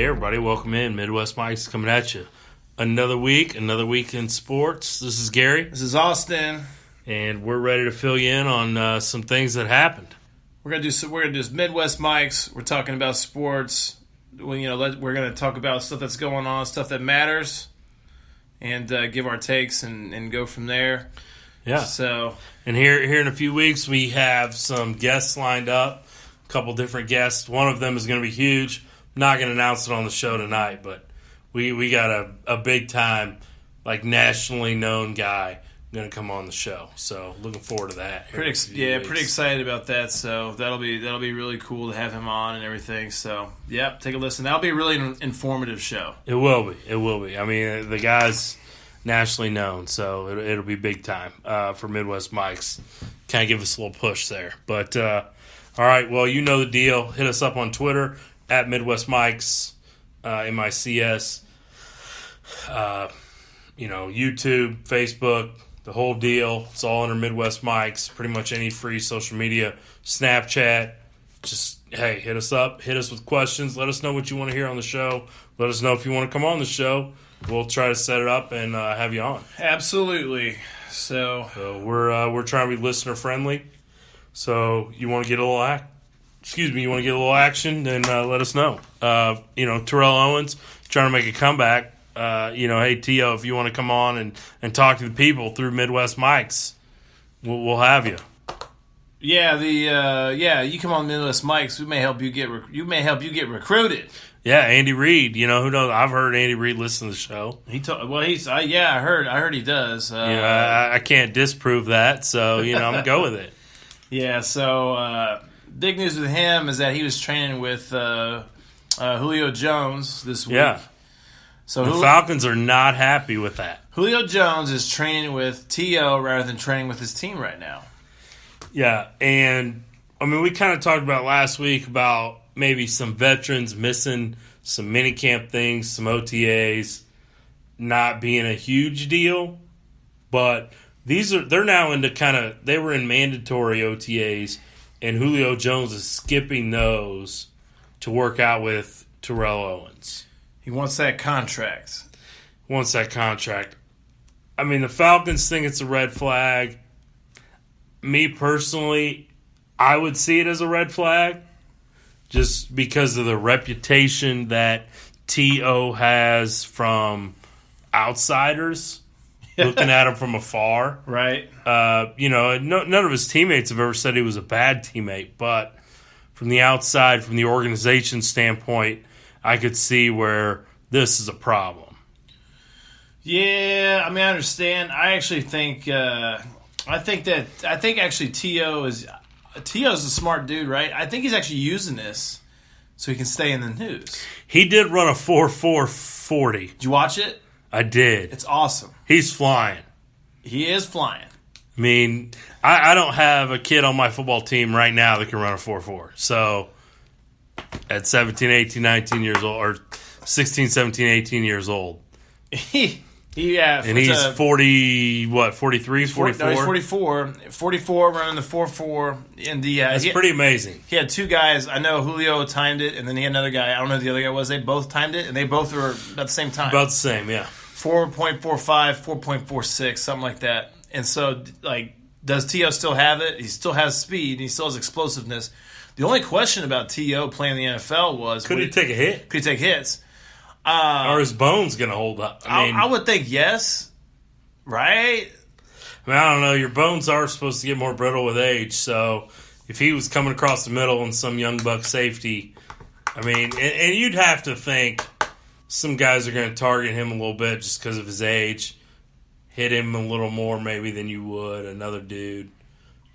everybody, welcome in. Midwest Mike's coming at you. Another week in sports. This is Gary. This is Austin. And we're ready to fill you in on some things that happened. We're gonna do Midwest Mike's. We're talking about sports. We're gonna talk about stuff that's going on, stuff that matters, and give our takes and go from there. Yeah. And here in a few weeks, we have some guests lined up. A couple different guests. One of them is going to be huge. Not going to announce it on the show tonight, but we got a big time, like nationally known guy going to come on the show. So looking forward to that. Pretty excited about that. So that'll be really cool to have him on and everything. So take a listen. That'll be a really informative show. It will be. I mean, the guy's nationally known, so it'll be big time for Midwest Mike's. Kind of give us a little push there, but. All right, well, you know the deal. Hit us up on Twitter at Midwest Mike's, MICS, YouTube, Facebook, the whole deal. It's all under Midwest Mike's. Pretty much any free social media, Snapchat. Just, hey, hit us up. Hit us with questions. Let us know what you want to hear on the show. Let us know if you want to come on the show. We'll try to set it up and have you on. Absolutely. So we're trying to be listener friendly. So you want to get a little action, then let us know. Terrell Owens trying to make a comeback. Hey T.O., if you want to come on and talk to the people through Midwest Mike's, we'll have you. Yeah, you come on Midwest Mike's, we may help you get recruited. Yeah, Andy Reid. Who knows? I've heard Andy Reid listen to the show. I heard he does. I can't disprove that, so I'm gonna go with it. Yeah, so big news with him is that he was training with Julio Jones this week. Yeah. So the Falcons are not happy with that. Julio Jones is training with T.O. rather than training with his team right now. Yeah, and, we kind of talked about last week about maybe some veterans missing some minicamp things, some OTAs, not being a huge deal, but they're now into they were in mandatory OTAs, and Julio Jones is skipping those to work out with Terrell Owens. He wants that contract. The Falcons think it's a red flag. Me personally, I would see it as a red flag just because of the reputation that T.O. has from outsiders. Looking at him from afar. Right. None of his teammates have ever said he was a bad teammate, but from the outside, from the organization standpoint, I could see where this is a problem. Yeah, I understand. I actually think T.O.'s a smart dude, right? I think he's actually using this so he can stay in the news. He did run a 4.440. Did you watch it? I did. It's awesome. He's flying. He is flying. I don't have a kid on my football team right now that can run a 4.4. So at 17, 18, 19 years old, or 16, 17, 18 years old. Yeah. And he's 40, 43, 44? No, he's 44. 44 running the 4.4. And that's pretty amazing. He had two guys. I know Julio timed it, and then he had another guy. I don't know who the other guy was. They both timed it, and they both were about the same time. About the same, yeah. 4.45, 4.46, something like that. And so, does T.O. still have it? He still has speed, and he still has explosiveness. The only question about T.O. playing in the NFL was... Could he take a hit? Could he take hits? Or his bones going to hold up? I would think yes, right? I don't know. Your bones are supposed to get more brittle with age, so if he was coming across the middle in some young buck safety, and you'd have to think some guys are going to target him a little bit just because of his age, hit him a little more maybe than you would another dude.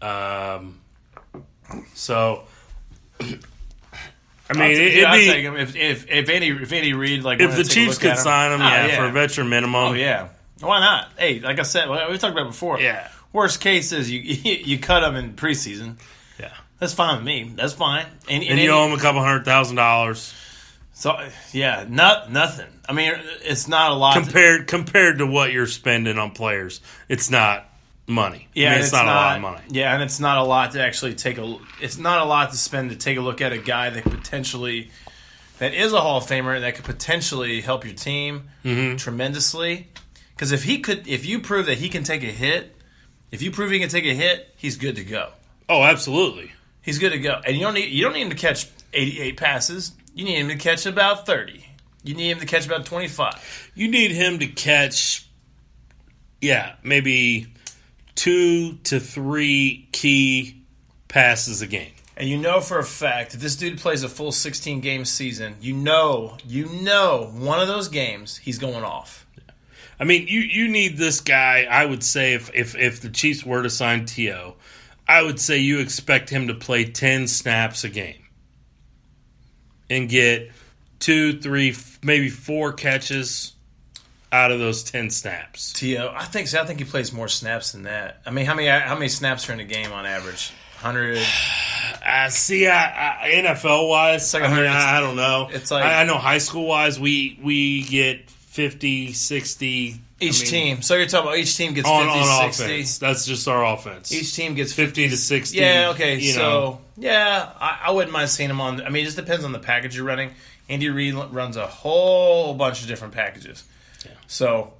I'd take him if Andy Reid if the Chiefs could sign him, for a veteran minimum. Oh yeah, why not? Hey, like I said, we talked about it before. Yeah. Worst case is you cut him in preseason. Yeah, that's fine with me. That's fine. And you owe him a couple $100,000. So yeah, nothing. It's not a lot compared to what you're spending on players. It's not money. Yeah, it's not a lot of money. Yeah, and it's not a lot to actually it's not a lot to spend to take a look at a guy that could potentially that is a Hall of Famer that could potentially help your team tremendously. Because if you prove that he can take a hit, he's good to go. Oh, absolutely. He's good to go. And you don't need him to catch 88 passes. You need him to catch about 30. You need him to catch about 25. You need him to catch, maybe 2 to 3 key passes a game. And you know for a fact if this dude plays a full 16-game season, you know one of those games he's going off. I mean, you need this guy. I would say if the Chiefs were to sign T.O., I would say you expect him to play 10 snaps a game and get 2, 3, maybe 4 catches out of those 10 snaps. T.O., I think he plays more snaps than that. I mean, how many snaps are in a game on average? 100. NFL wise, like I don't know. It's like I know high school wise, we get 50, 60 each team. So you're talking about each team gets 50, on 60. Offense. That's just our offense. Each team gets 50 to 60. Yeah, okay. I wouldn't mind seeing him on. I mean, it just depends on the package you're running. Andy Reid runs a whole bunch of different packages. Yeah. So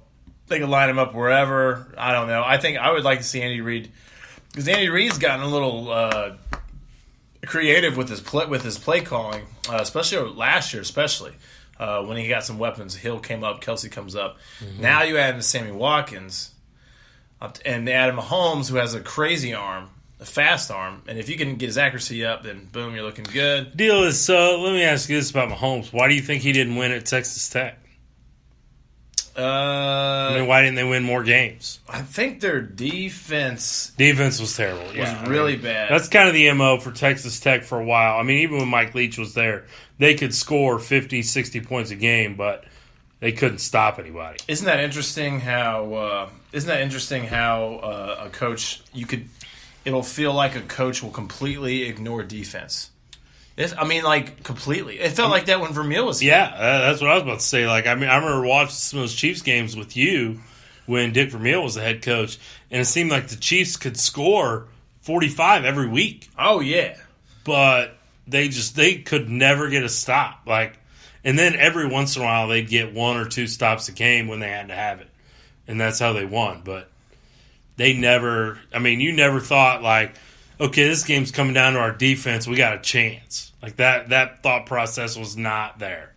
they can line him up wherever. I don't know. I think I would like to see Andy Reid because Andy Reid's gotten a little creative with his play calling, especially last year, when he got some weapons. Hill came up, Kelsey comes up. Mm-hmm. Now you add in Sammy Watkins and Adam Mahomes, who has a crazy arm, a fast arm, and if you can get his accuracy up, then boom, you're looking good. Deal is, so let me ask you this about Mahomes. Why do you think he didn't win at Texas Tech? Why didn't they win more games? I think their defense was terrible. Was really bad. That's kind of the MO for Texas Tech for a while. I mean, even when Mike Leach was there, they could score 50, 60 points a game, but they couldn't stop anybody. Isn't that interesting how a coach it'll feel like a coach will completely ignore defense. Completely. It felt like that when Vermeil was here. Yeah, that's what I was about to say. I remember watching some of those Chiefs games with you when Dick Vermeil was the head coach, and it seemed like the Chiefs could score 45 every week. Oh, yeah. But they could never get a stop. And then every once in a while they'd get 1 or 2 stops a game when they had to have it. And that's how they won. But they never – you never thought, okay, this game's coming down to our defense. We got a chance. That thought process was not there.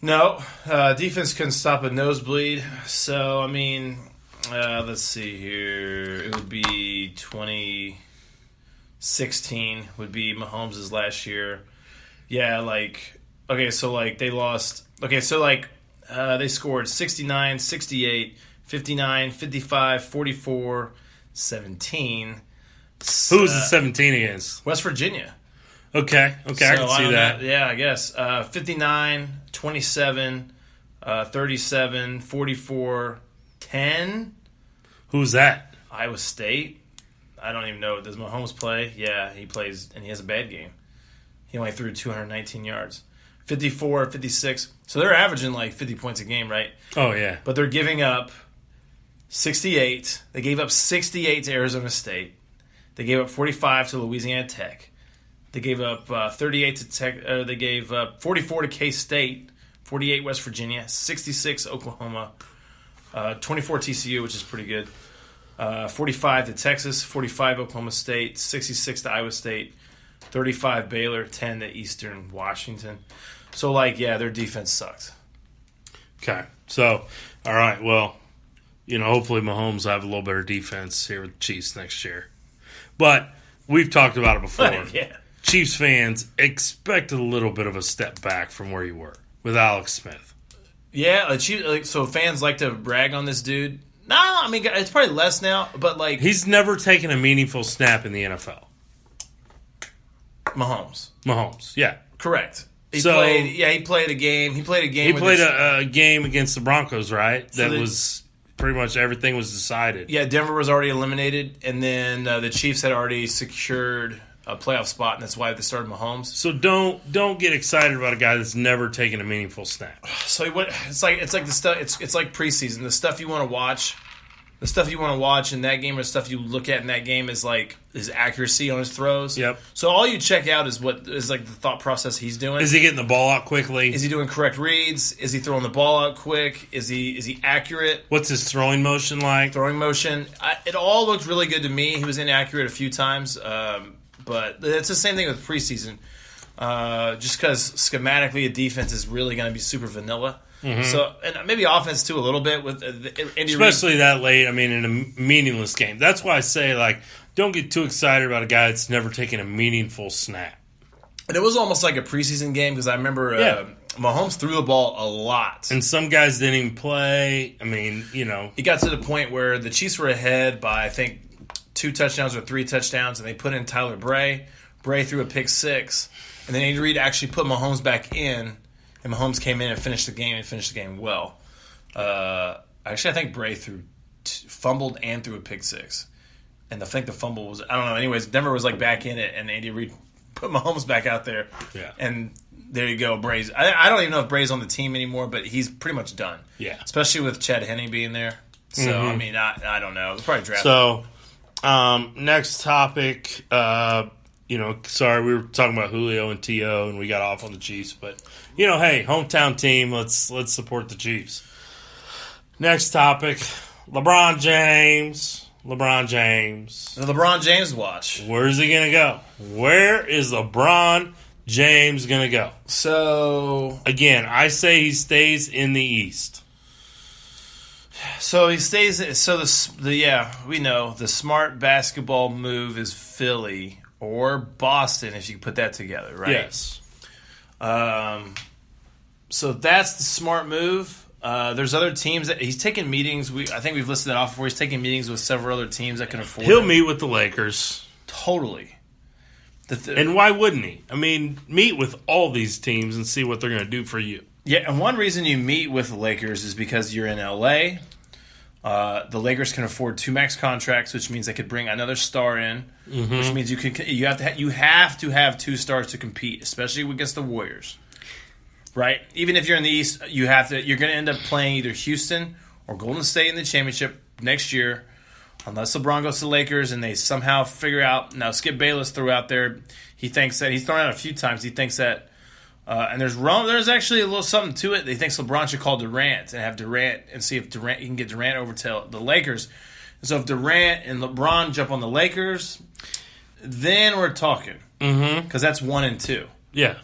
No, defense couldn't stop a nosebleed. So, let's see here. It would be 2016 would be Mahomes' last year. Yeah, they lost. They scored 69, 68, 59, 55, 44, 17. Who was the 17 against? West Virginia. Okay, I can see that. Yeah, I guess. 59, 27, 37, 44, 10. Who's that? Iowa State. I don't even know. Does Mahomes play? Yeah, he plays, and he has a bad game. He only threw 219 yards. 54, 56. So they're averaging 50 points a game, right? Oh, yeah. But they're giving up 68. They gave up 68 to Arizona State. They gave up 45 to Louisiana Tech. They gave up 38 to Tech. They gave up 44 to K-State, 48 West Virginia, 66 Oklahoma, 24 TCU, which is pretty good, 45 to Texas, 45 Oklahoma State, 66 to Iowa State, 35 Baylor, 10 to Eastern Washington. So, their defense sucked. Okay. So, all right, well, hopefully Mahomes will have a little better defense here with the Chiefs next year. But we've talked about it before. Yeah. Chiefs fans expect a little bit of a step back from where you were with Alex Smith. Yeah, so fans like to brag on this dude. No, it's probably less now, but he's never taken a meaningful snap in the NFL. Mahomes, yeah, correct. He played a game. He played a game. He played a game against the Broncos, right? That was pretty much everything was decided. Yeah, Denver was already eliminated, and then the Chiefs had already secured a playoff spot, and that's why they started Mahomes. So don't get excited about a guy that's never taken a meaningful snap. So it's like the stuff. It's like preseason. The stuff you want to watch The stuff you want to watch in that game or stuff you look at in that game is like his accuracy on his throws. Yep. So all you check out is what is like the thought process he's doing. Is he getting the ball out quickly? Is he doing correct reads? Is he throwing the ball out quick? Is he accurate? What's his throwing motion like? Throwing motion. It all looked really good to me. He was inaccurate a few times, but it's the same thing with preseason. Just because schematically a defense is really going to be super vanilla. Mm-hmm. So, and maybe offense too a little bit with Andy especially Reid. That late. I mean, in a meaningless game. That's why I say don't get too excited about a guy that's never taken a meaningful snap. And it was almost like a preseason game because I remember Mahomes threw the ball a lot, and some guys didn't even play. I mean, he got to the point where the Chiefs were ahead by I think 2 touchdowns or 3 touchdowns, and they put in Tyler Bray. Bray threw a pick 6, and then Andy Reid actually put Mahomes back in. And Mahomes came in and finished the game well. Actually, I think Bray fumbled and threw a pick 6. And I think the fumble was, I don't know. Anyways, Denver was back in it, and Andy Reid put Mahomes back out there. Yeah. And there you go, Bray's. I don't even know if Bray's on the team anymore, but he's pretty much done. Yeah. Especially with Chad Henne being there. So, I mean, I don't know. They'll probably draft him. So, next topic. Sorry, we were talking about Julio and T.O., and we got off on the Chiefs. But, hey, hometown team, let's support the Chiefs. Next topic, LeBron James. The LeBron James watch. Where's he going to go? Where is LeBron James going to go? So, again, I say he stays in the East. So he stays. So we know the smart basketball move is Philly or Boston, if you put that together, right? Yes. So that's the smart move. There's other teams that he's taking meetings. I think we've listed that off before. He's taking meetings with several other teams that can afford. He'll meet with the Lakers. Totally. And why wouldn't he? I mean, meet with all these teams and see what they're going to do for you. Yeah, and one reason you meet with the Lakers is because you're in LA. The Lakers can afford 2 max contracts, which means they could bring another star in, which means you have to have 2 stars to compete, especially against the Warriors. Right? Even if you're in the East, you're going to end up playing either Houston or Golden State in the championship next year, unless LeBron goes to the Lakers and they somehow figure out. Now, Skip Bayless threw out there. He thinks that he's thrown out a few times. He thinks that. And there's actually a little something to it. He thinks LeBron should call Durant and have Durant and see if he can get Durant over to the Lakers. So if Durant and LeBron jump on the Lakers, then we're talking. Because that's 1 and 2. Yeah.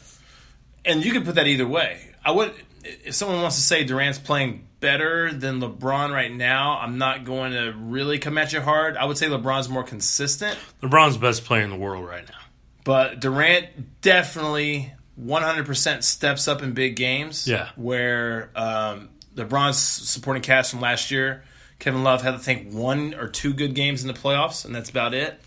And you can put that either way. If someone wants to say Durant's playing better than LeBron right now, I'm not going to really come at you hard. I would say LeBron's more consistent. LeBron's the best player in the world right now. But Durant definitely 100% steps up in big games. Yeah. Where LeBron's supporting cast from last year, Kevin Love had, I think, 1 or 2 good games in the playoffs, and that's about it.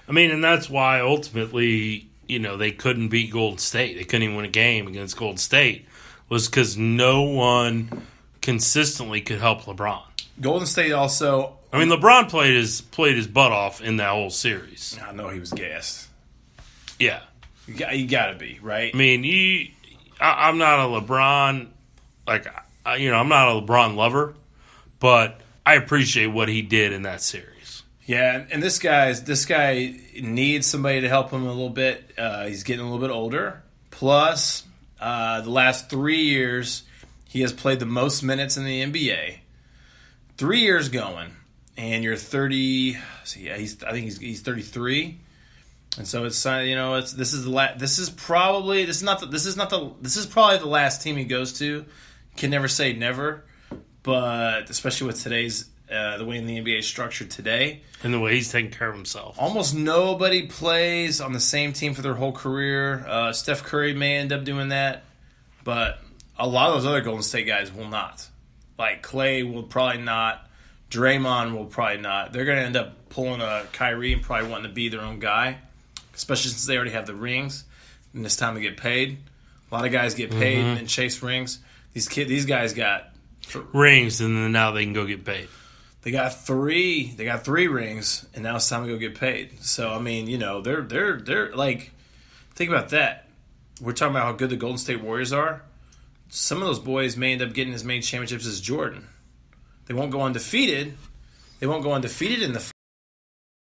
I mean, and that's why ultimately, they couldn't beat Golden State. They couldn't even win a game against Golden State. Was because no one consistently could help LeBron. Golden State also. I mean, LeBron played his butt off in that whole series. I know he was gassed. Yeah. You got to be, right? I mean, I'm not a LeBron, I'm not a LeBron lover, but I appreciate what he did in that series. Yeah, and this guy needs somebody to help him a little bit. He's getting a little bit older. Plus, the last 3 years, he has played the most minutes in the NBA. 3 years going, and you're 30. I think he's 33. And so it's this is probably the last team he goes to. You can never say never, but especially with today's the way the NBA is structured today, and the way he's taking care of himself. Almost nobody plays on the same team for their whole career. Steph Curry may end up doing that, but a lot of those other Golden State guys will not. Like Clay will probably not. Draymond will probably not. They're going to end up pulling a Kyrie and probably wanting to be their own guy. Especially since they already have the rings, and it's time to get paid. A lot of guys get paid and then chase rings. These guys got rings, and then now they can go get paid. They got 3. They got 3 rings, and now it's time to go get paid. So I mean, they're like, think about that. We're talking about how good the Golden State Warriors are. Some of those boys may end up getting as many championships as Jordan. They won't go undefeated, They won't go undefeated in the